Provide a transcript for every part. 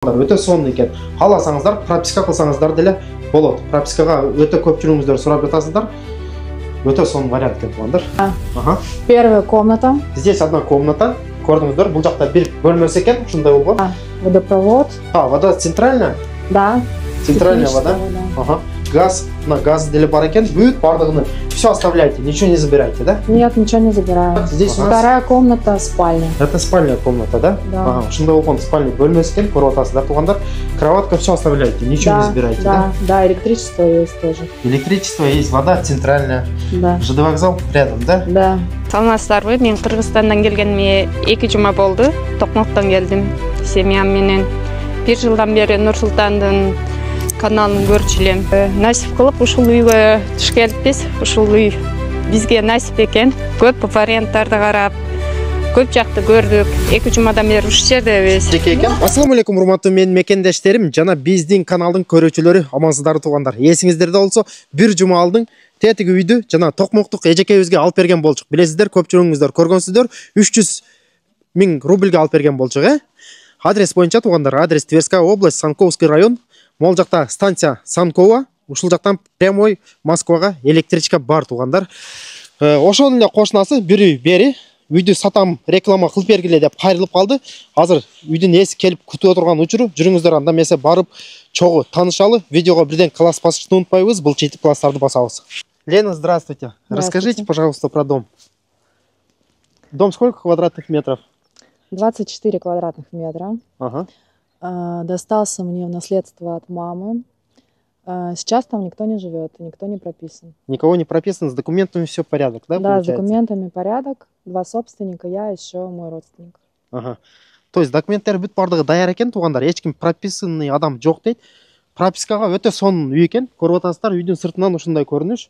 өте сонун экен. Кааласаңыздар, прописка кылсаңыздар деле болот. Пропискага өте көп жүрүңүздөр, сурап жатасыздар. Өте сонун вариант экен туугандар. Ага. Первая комната. Здесь одна комната. Көрдүңүздөр, бул жакта бир бөлмөсү экен, ушундай болгон. Водопровод. Вода центральная? Да. Центральная вода. Ага. Газ, на газ деле бар экен. Бүт бардыгын все оставляйте, ничего не забирайте, да? Нет, ничего не забираю. Здесь у нас вторая комната, спальня. Это спальная комната, да? Да. Ага, ушундай болгон спальня бөлмөсү экен, көрүп атасыздар туугандар. Кроватка, все оставляйте, ничего не забирайте, да? Да, электричество есть тоже. Электричество есть, вода центральная. Да. ЖД вокзал рядом, да? Да. Саламатсыздарбы? Мен Кыргызстандан келгениме 2 жума болду. Токмоктон келдим семьям менен. 1 жылдан бери Нур-Султандын каналын көрчү элем. Насип кылып ушул үйгө туш келиппиз. Ушул үй бизге насип экен. Көп варианттарды карап, көп жакты көрдүк. 2 жумадан бери ушул жердебиз. Ассаламу алейкум, урматтуу менин мекендештерим жана биздин каналдын көрүүчүлөрү, амансыздар туугандар. Эсиңиздерде болсо, 1 жума алдын тетиги үйдү жана токмоктук эжекебизге алып берген болчук. Билесиздер, көпчүлүгүңүздөр көргөнсүздөр, 300 000 рубльге алып берген болчук, Адрес боюнча туугандар, адрес Тверская область, Санковский район. Мол жакта станция Санкова, ушул жактан прямой Москвага электричка бар туугандар. Ошонун эле кошунасы бир үй бери, үйдү сатам, реклама кылып бергиле деп кайрылып калды. Азыр үйдүн ээси келип күтүп отурган учуру. Жүрүңүздөр, анда эмесе барып чогуу таанышалы. Видеого бирден класс басышты унутпайбыз, булчитип класстарды басабыз. Лена, здравствуйте. Расскажите, пожалуйста, про дом. Дом сколько квадратных метров? 24 квадратных метра. Ага. Достался мне в наследство от мамы. Сейчас там никто не живет, никто не прописан. Никого не прописан, с документами все порядок, да? Да, получается? С документами порядок. 2 собственника, я еще мой родственник. Ага. То есть документтер бүт бардыгы даяр экен туугандар, эч ким прописанный адам жок дейт. Пропискага өтө сонун үй экен. Көрүп атасыздар, үйдүн сыртынан ушундай көрүнүш.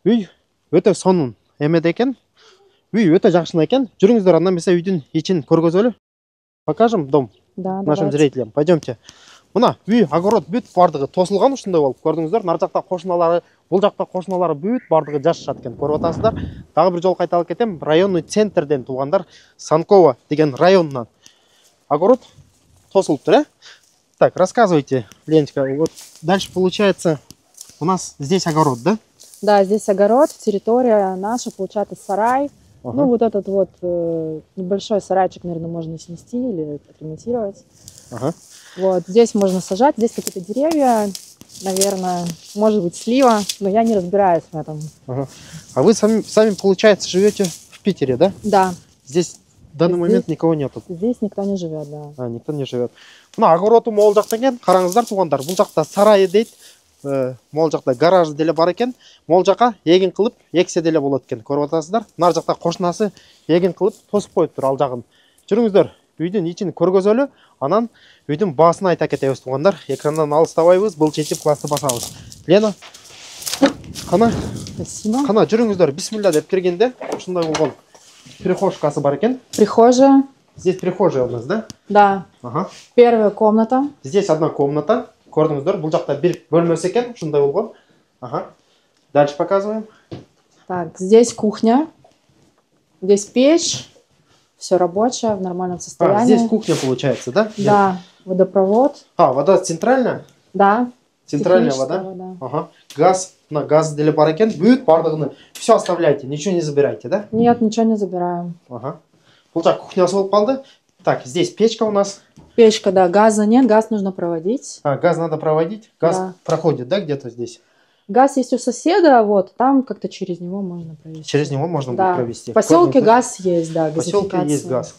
Үй өтө сонун эмеде экен. Үй өтө жакшына экен. Жүрүңүздөр, анда эмесе үйдүн ичин көргөзөлү. Покажем дом. Да, нашим зрителям. Пойдемте. Мына үй, огород бүт бардыгы тосулган ушундай болуп. Көрдүңүздөр, нар жакта кошуналары, бул жакта кошуналары бүт бардыгы жашашат экен. Көрүп атасыздар. Дагы бир жолу кайталап кетем. Районный центрден туугандар, Санкова деген районунан огород тосулуптур, Так, рассказывайте, Леночка. Вот дальше получается у нас здесь огород, да? Да, здесь огород, территория наша, получается сарай. Ага. Ну, вот этот вот небольшой сарайчик, наверное, можно снести или отремонтировать. Ага. Вот, здесь можно сажать, здесь какие-то деревья, наверное, может быть слива, но я не разбираюсь в этом. Ага. А вы сами, получается, живете в Питере, да? Да. Здесь в данный момент никого нету? Здесь никто не живет, да. Никто не живет. Ну, огород мол жактан экен, караңыздар туугандар, бул жакта сарайы дейт. Мол жакта гараж деле бар экен. Мол жака эгин кылып эксе деле болот экен. Көрүп атасыздар. Нар жакта кошунасы эгин кылып тосуп коюптур ал жагын. Жүрүңүздөр, үйдүн ичин көргөзөлү, анан үйдүн баасын айта кетебиз туугандар. Экрандан алыстабайбыз, булчитип классты басабыз. Лена, кана. Спасибо. Кана жүрүңүздөр, бисмилля деп киргенде ушундай болгон прихожкасы бар экен. Прихожая. Здесь прихожая у нас, да? Да. Ага. Первая комната. Здесь одна комната. Көрдүңүздөр, бул жакта бир бөлмөсү экен, ушундай болгон. Ага. Дальше показываем. Так, здесь кухня. Здесь печь. Все рабочее, в нормальном состоянии. Здесь кухня получается, да? Да. Водопровод. Вода центральная? Да. Центральная вода? Ага. Газ, на газ деле бар экен. Бүт бардыгын все оставляйте, ничего не забирайте, да? Нет, ничего не забираем. Ага. Бул жак кухнясы болуп калды. Так, здесь печка у нас. Печка, да, газа нет, газ нужно проводить. Газ надо проводить? Газ проходит, да, где-то здесь? Газ есть у соседа, вот, там как-то через него можно провести. Через него можно будет провести? В поселке газ есть, да, в поселке есть газ.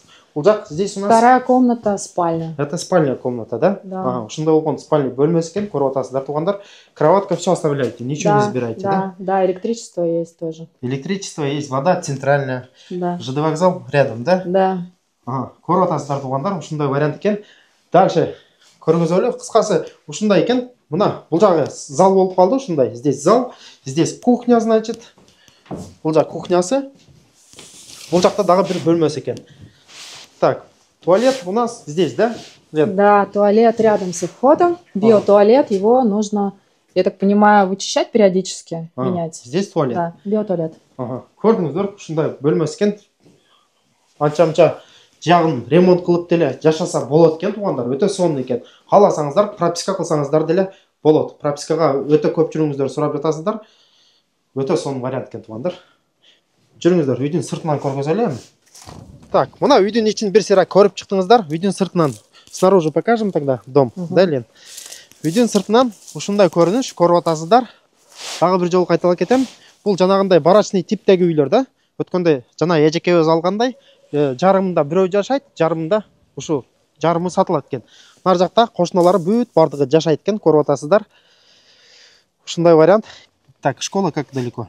Здесь у нас... Вторая комната, спальня. Это спальная комната, да? Да. Ушундай болгон спальня бөлмөсү экен, көрүп атасыздар туугандар. Кроватка, все оставляйте, ничего не забирайте, да? Да, электричество есть тоже. Электричество есть, вода центральная. Да. ЖД вокзал рядом, да? Да. Көрүп атасыздар туугандар, ушундай вариант экен. Дальше көргөзөлү, кыскасы ушундай экен. Мына бул жагы зал болуп калды ушундай. Здесь зал, здесь кухня, значит. Бул жак кухнясы. Бул жакта дагы бир бөлмөсү экен. Так, туалет у нас здесь, да? Да, туалет рядом с входом. Биотуалет, его нужно, я так понимаю, вычищать периодически, менять. Здесь туалет? Да, биотуалет. Көрдүңүздөр, ушундай бөлмөсү экен. Анча жағын ремонт қылып деле жашаса болот экен туугандар, өтө сонун экен. Кааласаңыздар прописка кылсаңыздар деле болот. Пропискага өтө көпчүлүгүңүздөр сурап жатасыздар. Өтө сонун вариант экен туугандар. Жүрүңүздөр, үйдүн сыртынан көргөзөлү эми. Так, мына үйдүн ичин бир сыйра көрүп чыктыңыздар. Үйдүн сыртынан снаружи покажем тогда дом. Да, Лен? Үйдүн сыртынан ушундай көрүнүш көрүп атасыздар. Дагы бир жолу кайталап кетем. Бул жанагындай барачный типтеги үйлөр да. Өткөндө жана эжекебиз алгандай, жарымында бирөө жашайт, жарымында ушу жарымы сатылат экен. Нар жакта кошуналары бүт бардыгы жашайт экен, көрүп атасыздар. Ушундай вариант. Так, школа как далеко?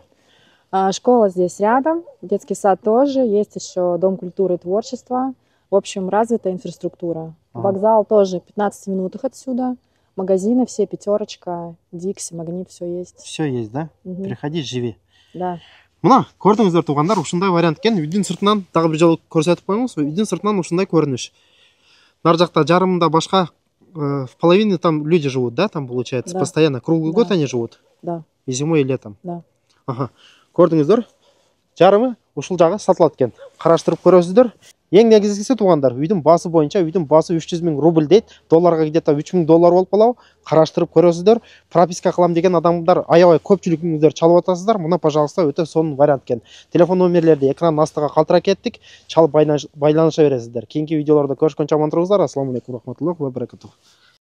Школа здесь рядом, детский сад тоже, есть еще дом культуры и творчества. В общем, развитая инфраструктура. Вокзал тоже 15 минутах отсюда. Магазины все, Пятерочка, Дикси, Магнит, все есть. Все есть, да? Приходи, живи. Да. Мына, көрдүңүздөр туугандар, ушундай вариант экен. Үйдүн сыртынан дагы бир жолу көрсөтүп коюңуз. Үйдүн сыртынан ушундай көрүнүш. Нар жакта жарымында башка в половине там люди живут, да? Там получается Да. постоянно круглый год они живут. Да. И зимой, и летом. Да. Ага. Көрдүңүздөр? Жарымы ушул жагы сатылат экен. Караштырып көрөсүздөр. Эң негизгиси туугандар, үйдүн баасы боюнча үйдүн баасы 300 000 рубль дейт. Долларга где-то 3000 доллар болуп калабы? Караштырып көрөсүздөр. Прописка кылам деген адамдар аябай көпчүлүгүңүздөр чалып атасыздар. Мына, пожалуйста, өтө сонун вариант экен. Телефон номерлерди экранын астыга калтыра кеттик. Чалып байланыша бересиздер. Кийинки видеолордо көрүшкөнчө аман туруңуздар. Ассаламу алейкум рахматуллахи ва баракатух.